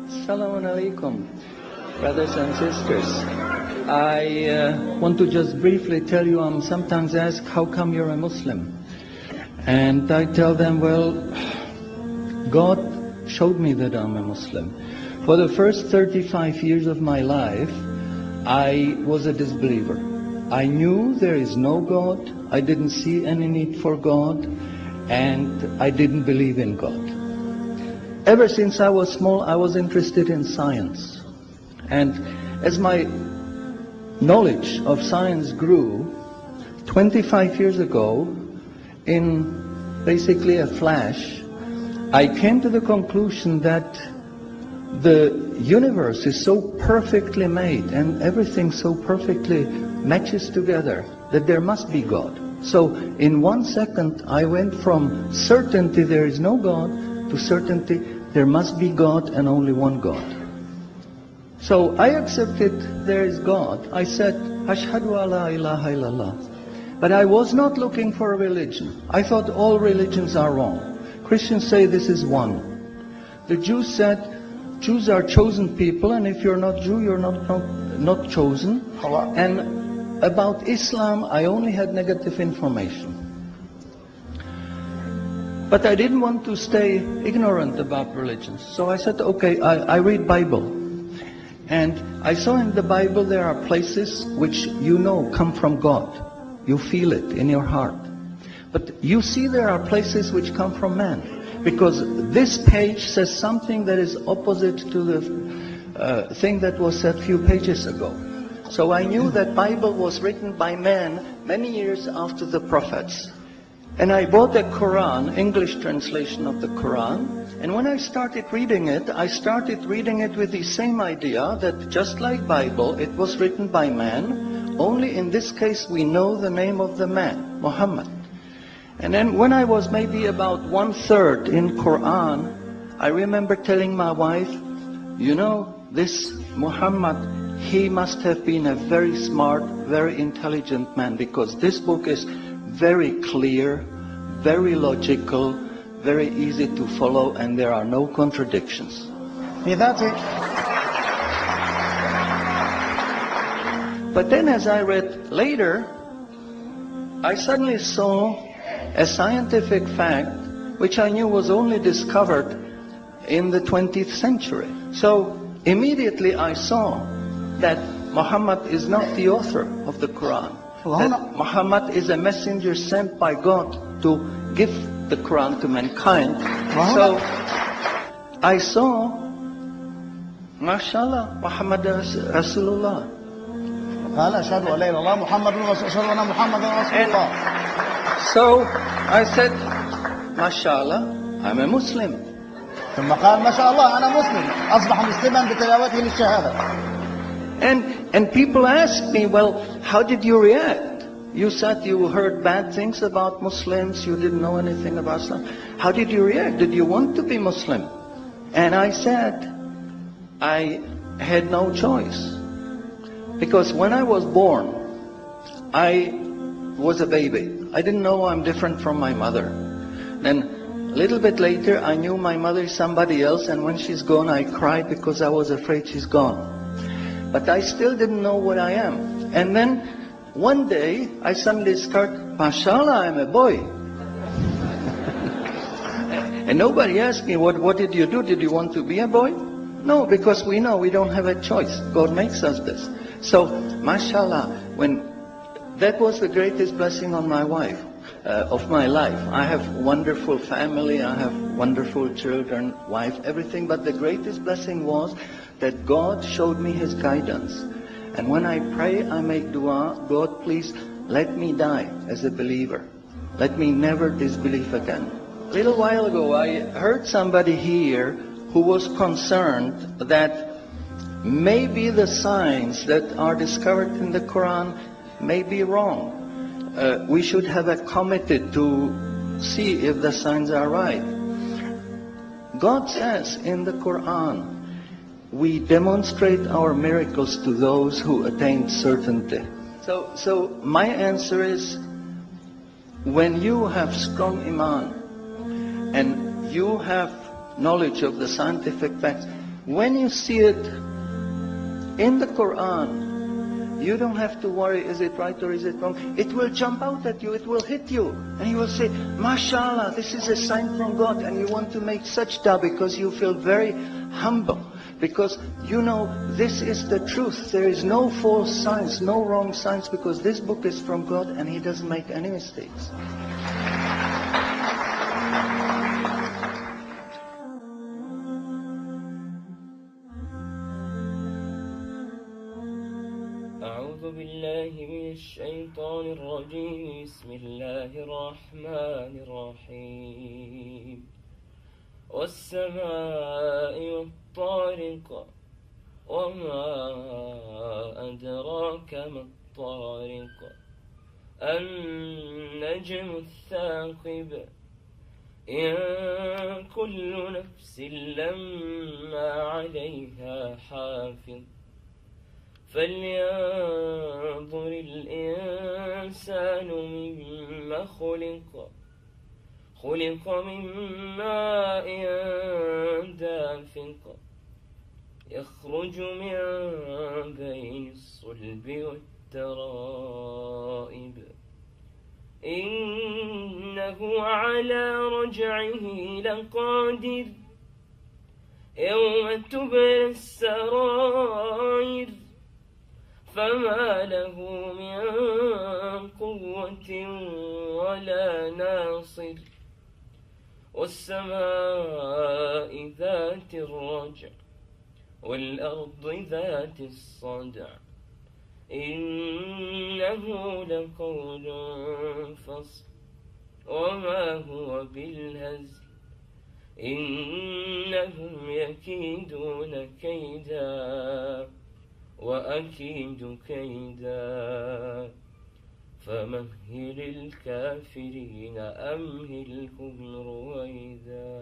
Assalamu alaikum, brothers and sisters. I want to just briefly tell you, I'm sometimes asked, how come you're a Muslim? And I tell them, well, God showed me that I'm a Muslim. For the first 35 years of my life, I was a disbeliever. I knew there is no God, I didn't see any need for God, and I didn't believe in God. Ever since I was small, I was interested in science. And as my knowledge of science grew, 25 years ago, in basically a flash, I came to the conclusion that the universe is so perfectly made and everything so perfectly matches together that there must be God. So in 1 second I went from certainty there is no God to certainty there must be God and only one God. So I accepted there is God. I said, Ashhadu alla ilaha illallah. But I was not looking for a religion. I thought all religions are wrong. Christians say this is one. The Jews said, Jews are chosen people, and if you're not Jew, you're not chosen. And about Islam, I only had negative information. But I didn't want to stay ignorant about religions. So I said, okay, I read Bible. And I saw in the Bible there are places which you know come from God. You feel it in your heart. But you see there are places which come from man. Because this page says something that is opposite to the thing that was said a few pages ago. So I knew that Bible was written by man many years after the prophets. And I bought the Quran, English translation of the Quran. And when I started reading it with the same idea that just like Bible, it was written by man. Only in this case we know the name of the man, Muhammad. And then when I was maybe about 1/3 in Quran, I remember telling my wife, you know, this Muhammad, he must have been a very smart, very intelligent man, because this book is very clear, very logical, very easy to follow, and there are no contradictions. But then as I read later, I suddenly saw a scientific fact which I knew was only discovered in the 20th century. So immediately I saw that Muhammad is not the author of the Quran. That Muhammad is a messenger sent by God to give the Quran to mankind. So I saw, MashaAllah, Muhammad Rasulullah. So I said, MashaAllah, I'm a Muslim. And people ask me, well, how did you react? You said you heard bad things about Muslims, you didn't know anything about Islam. How did you react? Did you want to be Muslim? And I said, I had no choice. Because when I was born, I was a baby. I didn't know I'm different from my mother. Then a little bit later, I knew my mother is somebody else, and when she's gone, I cried because I was afraid she's gone. But I still didn't know what I am. And then one day, I suddenly start, MashaAllah, I'm a boy. And nobody asked me, what did you do? Did you want to be a boy? No, because we know we don't have a choice. God makes us this. So, MashaAllah, that was the greatest blessing on my wife, of my life. I have wonderful family, I have wonderful children, wife, everything. But the greatest blessing was that God showed me His guidance. And when I pray, I make dua, God, please let me die as a believer. Let me never disbelieve again. A little while ago, I heard somebody here who was concerned that maybe the signs that are discovered in the Quran may be wrong. We should have a committee to see if the signs are right. God says in the Quran, we demonstrate our miracles to those who attain certainty. So my answer is, when you have strong iman and you have knowledge of the scientific facts. When you see it in the Quran, you don't have to worry, is it right or is it wrong? It will jump out at you, it will hit you. And you will say, MashaAllah, this is a sign from God. And you want to make sajda because you feel very humble. Because you know this is the truth. There is no false science, no wrong science, because this book is from God and He doesn't make any mistakes. أعوذ بالله من الشيطان الرجيم. بسم الله الرحمن الرحيم. والسماء والطارق وما أدراك ما الطارق النجم الثاقب إن كل نفس لما عليها حافظ فلينظر الإنسان مما خلق من ماء دافق يخرج من بين الصلب والترائب إنه على رجعه لقادر يوم تبلى السرائر فما له من قوة ولا ناصر والسماء ذات الرجع والأرض ذات الصدع إنه لقول فصل وما هو بالهزل إنهم يكيدون كيدا وأكيد كيدا فمهل الكافرين أمهلهم رويدا.